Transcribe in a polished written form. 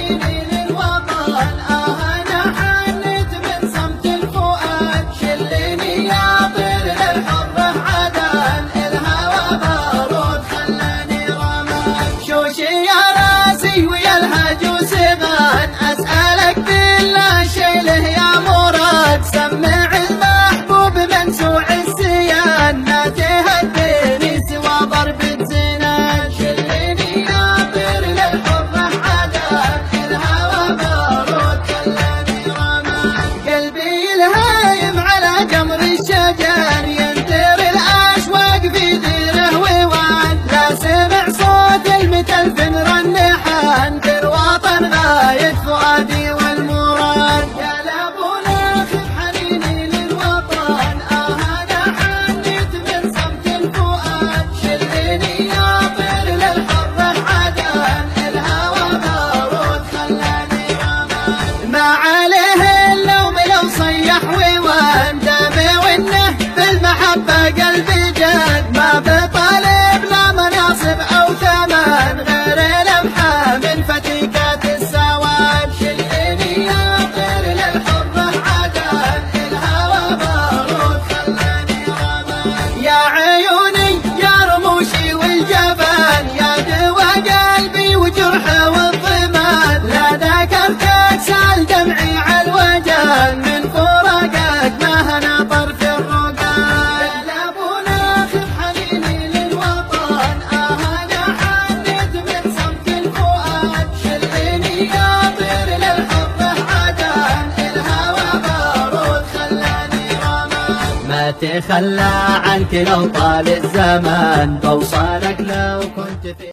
حنيني للوطن، أنا حنيت من صمت الفؤاد، شلني يا طير للحرة عدن، الهوى بارود خلاني رماد. شوشي يا راسي ويا الهجوس غان، أسألك بالله شيله يا مراد، سمع المحبوب منسوع السيان، ما تهديني سوى ضرب الزناد. شلني يا طير للحرة عدن، الهوى بارود خلاني رماد. قلبي الهايم على جمر الشجر، ينثر الأشواق في ديره ووان، لا سمع صوت المتلفن رنحان، في الوطن غاية فؤادي والمراد. يا لابونا خذ حنيني للوطن، أنا حنيت من صمت الفؤاد، شلني يا طير للحرة عدن، الهوى بارود خلاني رماد. ما عليه اللوم لو صيح ووان، دمع انه بالمحبة قلبي جاد، ما بطالب لا مناصب او ثمن، غير لمحة من فتيكات السواد. شلني يا طير للحرة عدن، الهوى بارود خلاني رماد. يا عيوني يا رموشي والجبان، يا دوا قلبي وجرحه والضمان، لا ذكرتك سال دمعي على الوجان، من فراقك ما هنا طرف الرقان. يا لابونا خذ حنيني للوطن، أنا حنيت من صمت الفؤاد، شلني يا طير للحرة عدن، الهوى بارود خلاني رماد. ما تخلى عنك لو طال الزمان، بوصالك لو كنت في